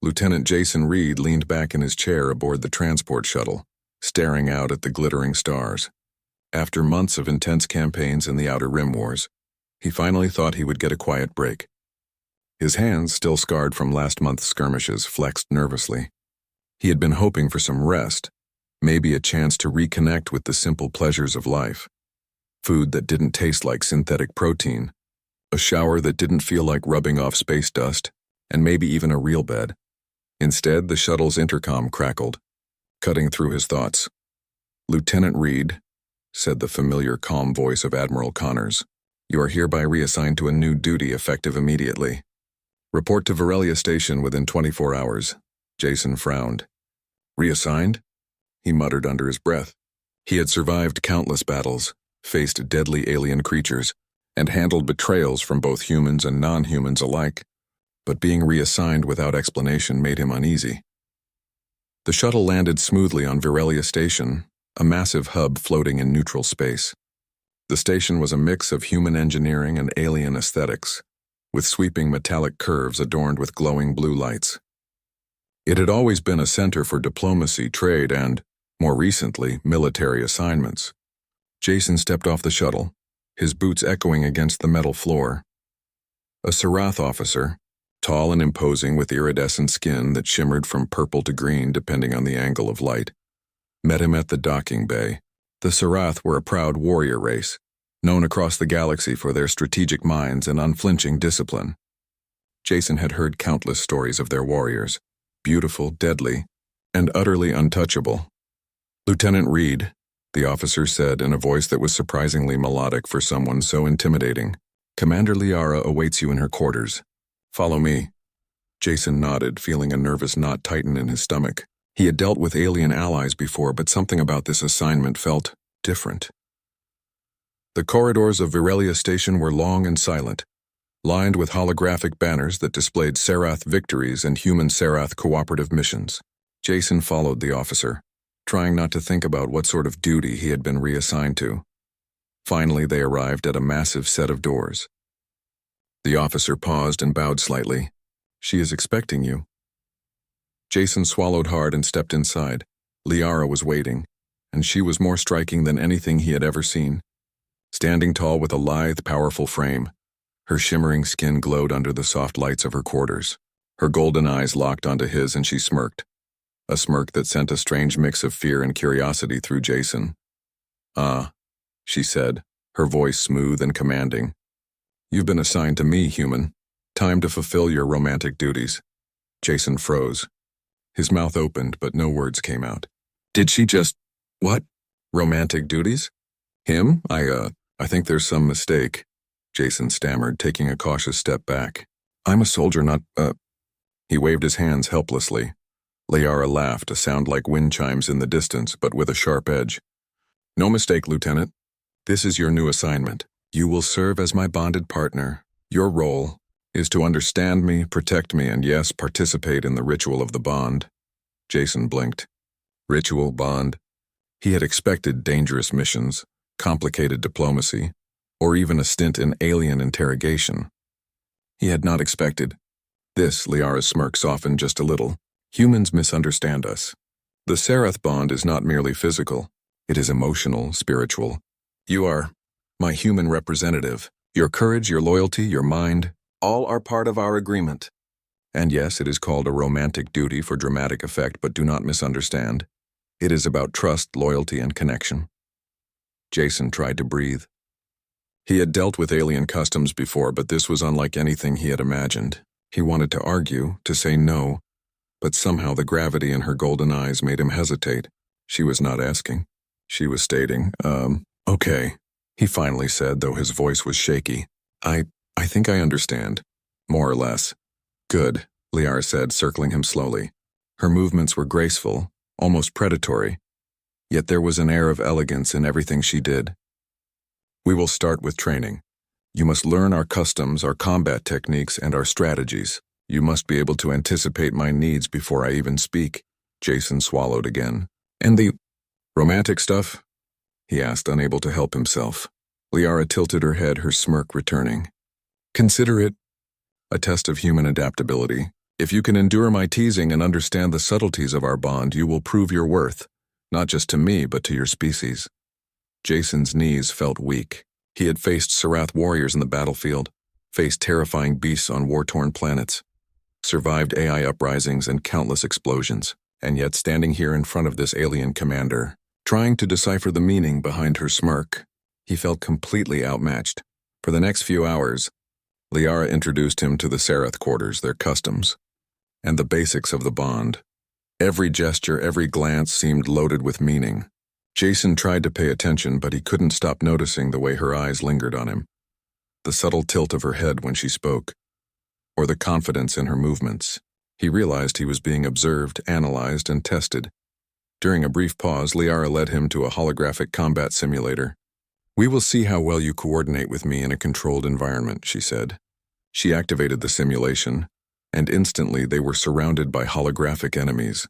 Lieutenant Jason Reed leaned back in his chair aboard the transport shuttle, staring out at the glittering stars. After months of intense campaigns in the Outer Rim Wars, he finally thought he would get a quiet break. His hands, still scarred from last month's skirmishes, flexed nervously. He had been hoping for some rest, maybe a chance to reconnect with the simple pleasures of life. Food that didn't taste like synthetic protein, a shower that didn't feel like rubbing off space dust, and maybe even a real bed. Instead, the shuttle's intercom crackled, cutting through his thoughts. "Lieutenant Reed," said the familiar, calm voice of Admiral Connors, "you are hereby reassigned to a new duty effective immediately. Report to Varelia Station within 24 hours. Jason frowned. Reassigned? He muttered under his breath. He had survived countless battles, faced deadly alien creatures, and handled betrayals from both humans and non-humans alike, but being reassigned without explanation made him uneasy. The shuttle landed smoothly on Varelia Station, a massive hub floating in neutral space. The station was a mix of human engineering and alien aesthetics, with sweeping metallic curves adorned with glowing blue lights. It had always been a center for diplomacy, trade, and, more recently, military assignments. Jason stepped off the shuttle, his boots echoing against the metal floor. A Sarath officer, tall and imposing with iridescent skin that shimmered from purple to green depending on the angle of light, met him at the docking bay. The Sarath were a proud warrior race, known across the galaxy for their strategic minds and unflinching discipline. Jason had heard countless stories of their warriors, beautiful, deadly, and utterly untouchable. "Lieutenant Reed," the officer said in a voice that was surprisingly melodic for someone so intimidating, "Commander Liara awaits you in her quarters. Follow me." Jason nodded, feeling a nervous knot tighten in his stomach. He had dealt with alien allies before, but something about this assignment felt different. The corridors of Varelia Station were long and silent, lined with holographic banners that displayed Sarath victories and human Sarath cooperative missions. Jason followed the officer, trying not to think about what sort of duty he had been reassigned to. Finally, they arrived at a massive set of doors. The officer paused and bowed slightly. "She is expecting you." Jason swallowed hard and stepped inside. Liara was waiting, and she was more striking than anything he had ever seen. Standing tall with a lithe, powerful frame, her shimmering skin glowed under the soft lights of her quarters. Her golden eyes locked onto his and she smirked, a smirk that sent a strange mix of fear and curiosity through Jason. "Ah," she said, her voice smooth and commanding. "You've been assigned to me, human. Time to fulfill your romantic duties." Jason froze. His mouth opened, but no words came out. "Did she just... what? Romantic duties? Him? I think there's some mistake," Jason stammered, taking a cautious step back. "I'm a soldier, not, He waved his hands helplessly. Liara laughed, a sound like wind chimes in the distance, but with a sharp edge. "No mistake, Lieutenant. This is your new assignment. You will serve as my bonded partner. Your role is to understand me, protect me, and yes, participate in the ritual of the bond." Jason blinked. Ritual, bond? He had expected dangerous missions, complicated diplomacy, or even a stint in alien interrogation. He had not expected this. Liara's smirk softened just a little. "Humans misunderstand us. The Sarath bond is not merely physical. It is emotional, spiritual. You are my human representative. Your courage, your loyalty, your mind, all are part of our agreement. And yes, it is called a romantic duty for dramatic effect, but do not misunderstand. It is about trust, loyalty, and connection." Jason tried to breathe. He had dealt with alien customs before, but this was unlike anything he had imagined. He wanted to argue, to say no, but somehow the gravity in her golden eyes made him hesitate. She was not asking. She was stating, "Okay," he finally said, though his voice was shaky. I think I understand. More or less." "Good," Liara said, circling him slowly. Her movements were graceful, almost predatory, yet there was an air of elegance in everything she did. "We will start with training. You must learn our customs, our combat techniques, and our strategies. You must be able to anticipate my needs before I even speak." Jason swallowed again. "And the romantic stuff?" he asked, unable to help himself. Liara tilted her head, her smirk returning. "Consider it a test of human adaptability. If you can endure my teasing and understand the subtleties of our bond, you will prove your worth, not just to me, but to your species. Jason's knees felt weak. He had faced Serath warriors in the battlefield, faced terrifying beasts on war-torn planets, survived AI uprisings and countless explosions, and yet standing here in front of this alien commander, trying to decipher the meaning behind her smirk, he felt completely outmatched. For the next few hours, Liara introduced him to the Serath quarters, their customs, and the basics of the bond. Every gesture, every glance seemed loaded with meaning. Jason tried to pay attention, but he couldn't stop noticing the way her eyes lingered on him, the subtle tilt of her head when she spoke, or the confidence in her movements. He realized he was being observed, analyzed, and tested. During a brief pause, Liara led him to a holographic combat simulator. "We will see how well you coordinate with me in a controlled environment," she said. She activated the simulation, and instantly they were surrounded by holographic enemies,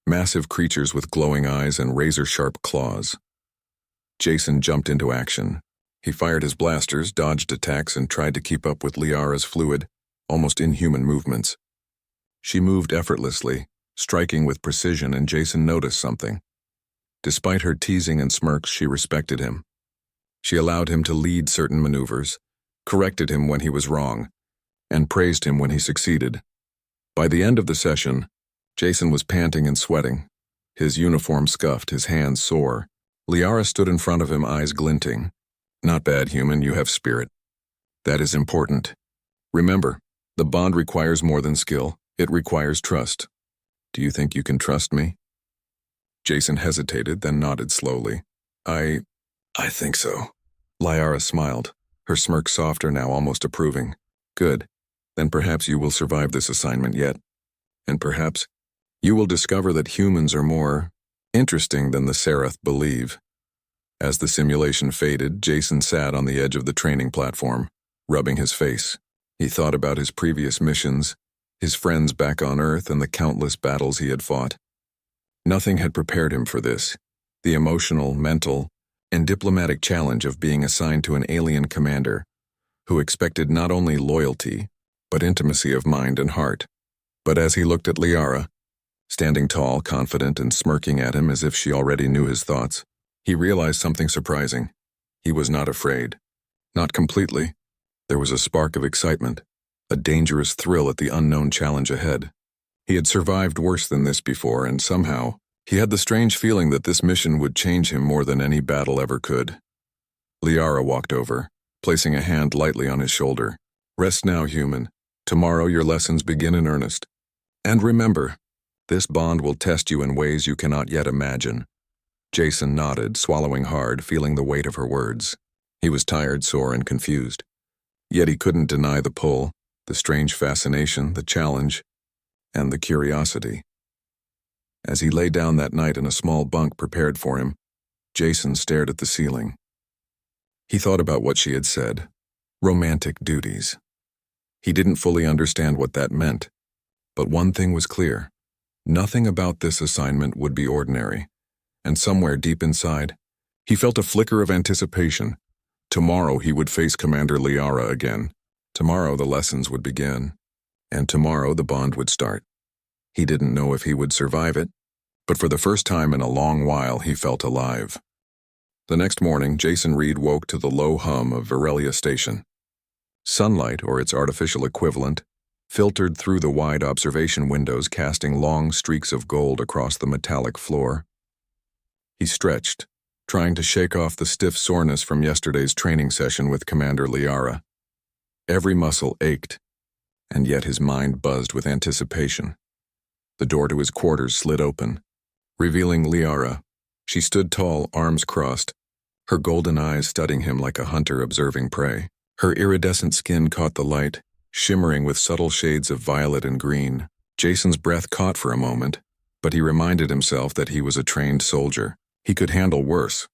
massive creatures with glowing eyes and razor-sharp claws. Jason jumped into action. He fired his blasters, dodged attacks, and tried to keep up with Liara's fluid, almost inhuman movements. She moved effortlessly, striking with precision, and Jason noticed something. Despite her teasing and smirks, she respected him. She allowed him to lead certain maneuvers, corrected him when he was wrong, and praised him when he succeeded. By the end of the session, Jason was panting and sweating, his uniform scuffed, his hands sore. Liara stood in front of him, eyes glinting. "Not bad, human, you have spirit. That is important. Remember, the bond requires more than skill. It requires trust. Do you think you can trust me?" Jason hesitated, then nodded slowly. I think so." Liara smiled, her smirk softer now, almost approving. "Good. Then perhaps you will survive this assignment yet. And perhaps you will discover that humans are more interesting than the Serath believe." As the simulation faded, Jason sat on the edge of the training platform, rubbing his face. He thought about his previous missions, his friends back on Earth, and the countless battles he had fought. Nothing had prepared him for this, the emotional, mental, and diplomatic challenge of being assigned to an alien commander who expected not only loyalty, but intimacy of mind and heart. But as he looked at Liara, standing tall, confident, and smirking at him as if she already knew his thoughts, he realized something surprising. He was not afraid. Not completely. There was a spark of excitement, a dangerous thrill at the unknown challenge ahead. He had survived worse than this before, and somehow, he had the strange feeling that this mission would change him more than any battle ever could. Liara walked over, placing a hand lightly on his shoulder. "Rest now, human. Tomorrow your lessons begin in earnest. And remember, this bond will test you in ways you cannot yet imagine." Jason nodded, swallowing hard, feeling the weight of her words. He was tired, sore, and confused. Yet he couldn't deny the pull, the strange fascination, the challenge, and the curiosity. As he lay down that night in a small bunk prepared for him, Jason stared at the ceiling. He thought about what she had said. Romantic duties. He didn't fully understand what that meant, but one thing was clear. Nothing about this assignment would be ordinary, and somewhere deep inside, he felt a flicker of anticipation. Tomorrow he would face Commander Liara again. Tomorrow the lessons would begin, and tomorrow the bond would start. He didn't know if he would survive it, but for the first time in a long while he felt alive. The next morning, Jason Reed woke to the low hum of Virelia Station. Sunlight, or its artificial equivalent, filtered through the wide observation windows, casting long streaks of gold across the metallic floor. He stretched, trying to shake off the stiff soreness from yesterday's training session with Commander Liara. Every muscle ached, and yet his mind buzzed with anticipation. The door to his quarters slid open, revealing Liara. She stood tall, arms crossed, her golden eyes studying him like a hunter observing prey. Her iridescent skin caught the light, shimmering with subtle shades of violet and green. Jason's breath caught for a moment, but he reminded himself that he was a trained soldier. He could handle worse.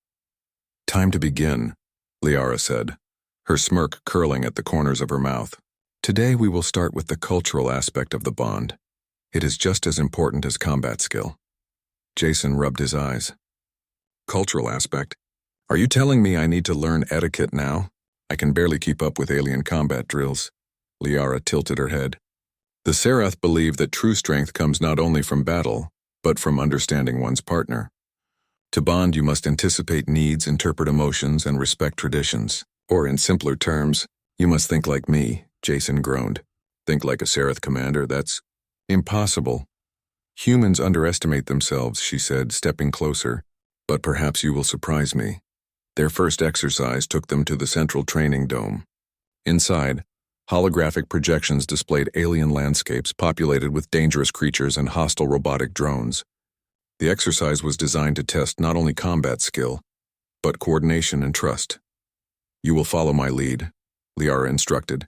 "Time to begin," Liara said, her smirk curling at the corners of her mouth. "Today we will start with the cultural aspect of the bond. It is just as important as combat skill." Jason rubbed his eyes. "Cultural aspect? Are you telling me I need to learn etiquette now? I can barely keep up with alien combat drills." Liara tilted her head. The Serath believe that true strength comes not only from battle, but from understanding one's partner. To bond, you must anticipate needs, interpret emotions, and respect traditions. Or in simpler terms, you must think like me, Jason groaned. Think like a Serath commander? That's impossible. Humans underestimate themselves, she said, stepping closer. But perhaps you will surprise me. Their first exercise took them to the central training dome. Inside, holographic projections displayed alien landscapes populated with dangerous creatures and hostile robotic drones. The exercise was designed to test not only combat skill, but coordination and trust. You will follow my lead, Liara instructed,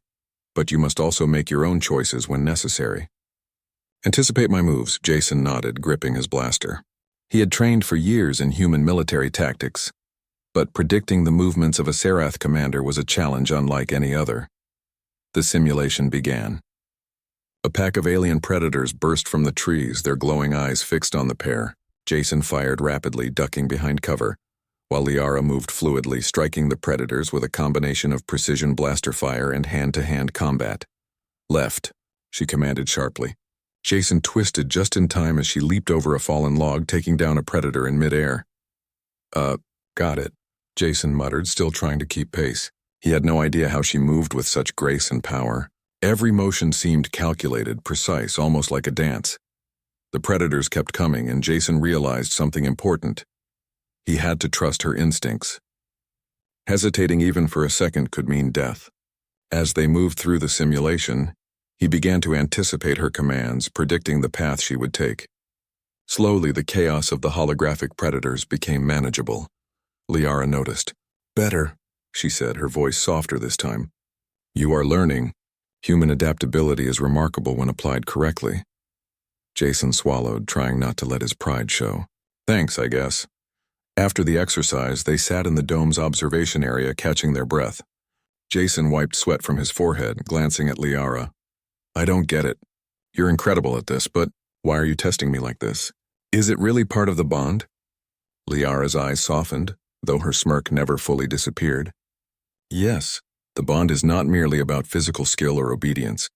but you must also make your own choices when necessary. Anticipate my moves, Jason nodded, gripping his blaster. He had trained for years in human military tactics, but predicting the movements of a Serath commander was a challenge unlike any other. The simulation began. A pack of alien predators burst from the trees, their glowing eyes fixed on the pair. Jason fired rapidly, ducking behind cover, while Liara moved fluidly, striking the predators with a combination of precision blaster fire and hand-to-hand combat. Left, she commanded sharply. Jason twisted just in time as she leaped over a fallen log, taking down a predator in midair. Got it, Jason muttered, still trying to keep pace. He had no idea how she moved with such grace and power. Every motion seemed calculated, precise, almost like a dance. The predators kept coming, and Jason realized something important. He had to trust her instincts. Hesitating even for a second could mean death. As they moved through the simulation, he began to anticipate her commands, predicting the path she would take. Slowly, the chaos of the holographic predators became manageable. Liara noticed. Better, she said, her voice softer this time. You are learning. Human adaptability is remarkable when applied correctly. Jason swallowed, trying not to let his pride show. Thanks, I guess. After the exercise, they sat in the dome's observation area, catching their breath. Jason wiped sweat from his forehead, glancing at Liara. I don't get it. You're incredible at this, but why are you testing me like this? Is it really part of the bond? Liara's eyes softened, though her smirk never fully disappeared. Yes, the bond is not merely about physical skill or obedience.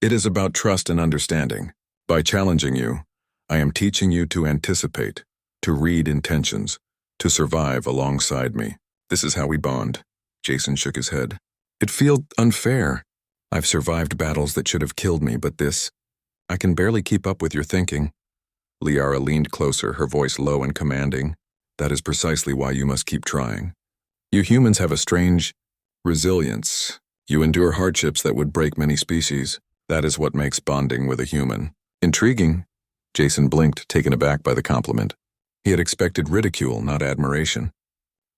It is about trust and understanding. By challenging you, I am teaching you to anticipate, to read intentions, to survive alongside me. This is how we bond. Jason shook his head. It feels unfair. I've survived battles that should have killed me, but this, I can barely keep up with your thinking. Liara leaned closer, her voice low and commanding. That is precisely why you must keep trying. You humans have a strange resilience. You endure hardships that would break many species. That is what makes bonding with a human intriguing. Jason blinked, taken aback by the compliment. He had expected ridicule, not admiration.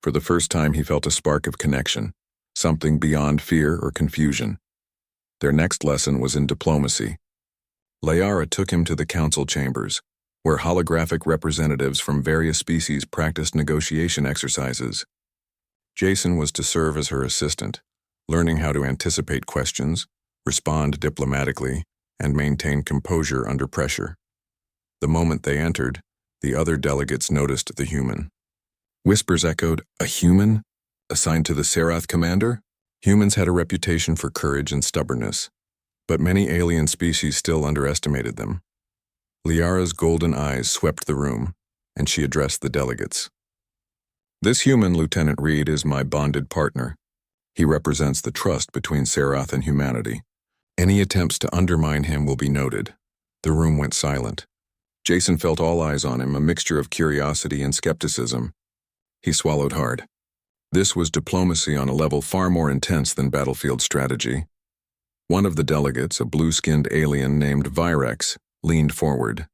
For the first time, he felt a spark of connection, something beyond fear or confusion. Their next lesson was in diplomacy. Liara took him to the council chambers, where holographic representatives from various species practiced negotiation exercises. Jason was to serve as her assistant, learning how to anticipate questions, respond diplomatically, and maintain composure under pressure. The moment they entered, the other delegates noticed the human. Whispers echoed, a human? Assigned to the Serath commander? Humans had a reputation for courage and stubbornness, but many alien species still underestimated them. Liara's golden eyes swept the room, and she addressed the delegates. This human, Lieutenant Reed, is my bonded partner. He represents the trust between Serath and humanity. Any attempts to undermine him will be noted. The room went silent. Jason felt all eyes on him, a mixture of curiosity and skepticism. He swallowed hard. This was diplomacy on a level far more intense than battlefield strategy. One of the delegates, a blue-skinned alien named Virex, leaned forward.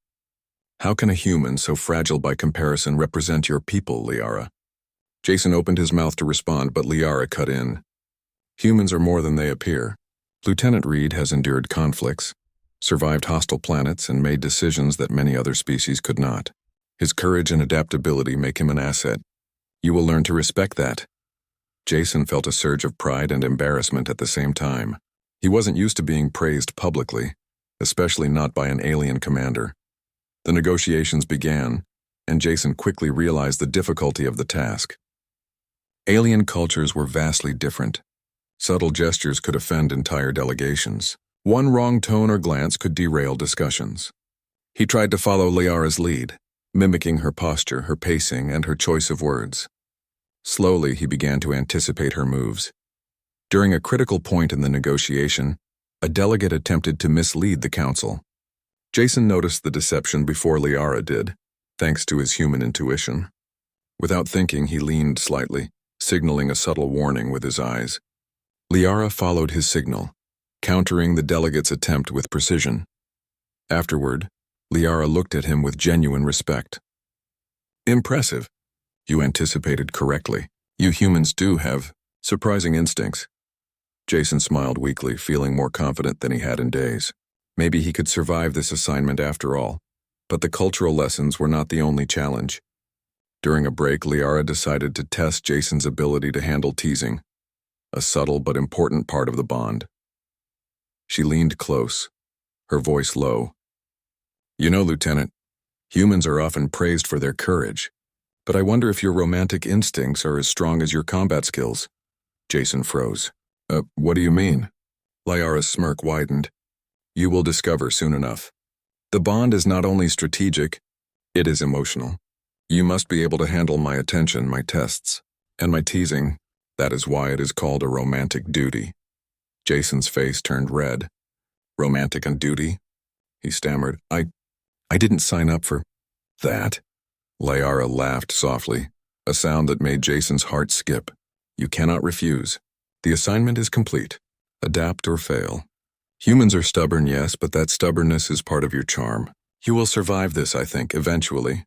How can a human so fragile by comparison represent your people, Liara? Jason opened his mouth to respond, but Liara cut in. Humans are more than they appear. Lieutenant Reed has endured conflicts, survived hostile planets, and made decisions that many other species could not. His courage and adaptability make him an asset. You will learn to respect that. Jason felt a surge of pride and embarrassment at the same time. He wasn't used to being praised publicly, especially not by an alien commander. The negotiations began, and Jason quickly realized the difficulty of the task. Alien cultures were vastly different. Subtle gestures could offend entire delegations. One wrong tone or glance could derail discussions. He tried to follow Liara's lead, mimicking her posture, her pacing, and her choice of words. Slowly, he began to anticipate her moves. During a critical point in the negotiation, a delegate attempted to mislead the council. Jason noticed the deception before Liara did, thanks to his human intuition. Without thinking, he leaned slightly, signaling a subtle warning with his eyes. Liara followed his signal, countering the delegate's attempt with precision. Afterward, Liara looked at him with genuine respect. Impressive. You anticipated correctly. You humans do have surprising instincts. Jason smiled weakly, feeling more confident than he had in days. Maybe he could survive this assignment after all. But the cultural lessons were not the only challenge. During a break, Liara decided to test Jason's ability to handle teasing, a subtle but important part of the bond. She leaned close, her voice low. You know, Lieutenant, humans are often praised for their courage, but I wonder if your romantic instincts are as strong as your combat skills. Jason froze. What do you mean? Liara's smirk widened. You will discover soon enough. The bond is not only strategic, it is emotional. You must be able to handle my attention, my tests, and my teasing. That is why it is called a romantic duty. Jason's face turned red. Romantic and duty? He stammered. I didn't sign up for that. Liara laughed softly, a sound that made Jason's heart skip. You cannot refuse. The assignment is complete. Adapt or fail. Humans are stubborn, yes, but that stubbornness is part of your charm. You will survive this, I think, eventually.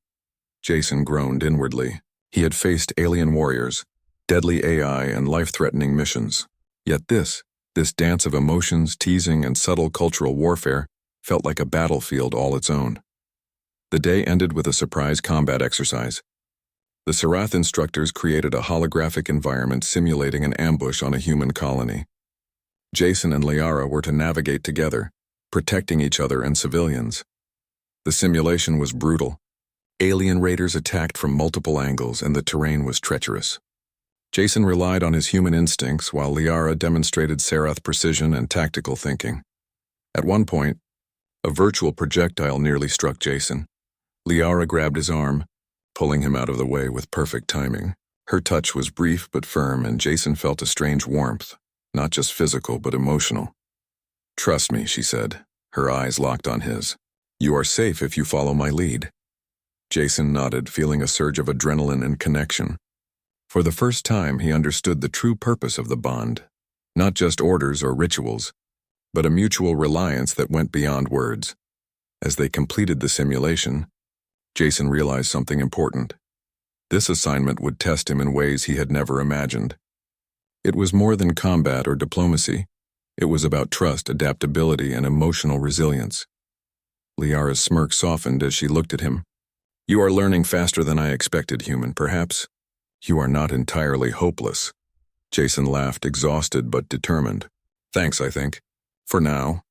Jason groaned inwardly. He had faced alien warriors, deadly AI, and life-threatening missions. Yet this dance of emotions, teasing, and subtle cultural warfare felt like a battlefield all its own. The day ended with a surprise combat exercise. The Sarath instructors created a holographic environment simulating an ambush on a human colony. Jason and Liara were to navigate together, protecting each other and civilians. The simulation was brutal. Alien raiders attacked from multiple angles, and the terrain was treacherous. Jason relied on his human instincts, while Liara demonstrated Sarath precision and tactical thinking. At one point, a virtual projectile nearly struck Jason. Liara grabbed his arm, pulling him out of the way with perfect timing. Her touch was brief but firm, and Jason felt a strange warmth, not just physical but emotional. Trust me, she said, her eyes locked on his. You are safe if you follow my lead. Jason nodded, feeling a surge of adrenaline and connection. For the first time, he understood the true purpose of the bond. Not just orders or rituals, but a mutual reliance that went beyond words. As they completed the simulation, Jason realized something important. This assignment would test him in ways he had never imagined. It was more than combat or diplomacy. It was about trust, adaptability, and emotional resilience. Liara's smirk softened as she looked at him. You are learning faster than I expected, human. Perhaps you are not entirely hopeless. Jason laughed, exhausted but determined. Thanks, I think. For now.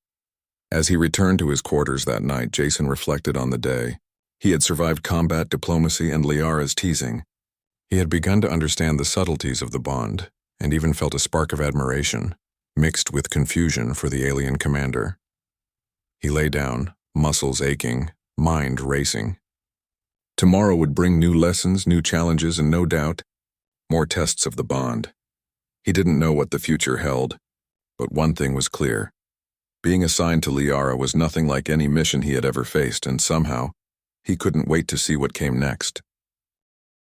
As he returned to his quarters that night, Jason reflected on the day. He had survived combat, diplomacy, and Liara's teasing. He had begun to understand the subtleties of the bond, and even felt a spark of admiration, mixed with confusion for the alien commander. He lay down, muscles aching, mind racing. Tomorrow would bring new lessons, new challenges, and no doubt, more tests of the bond. He didn't know what the future held, but one thing was clear. Being assigned to Liara was nothing like any mission he had ever faced, and somehow, he couldn't wait to see what came next.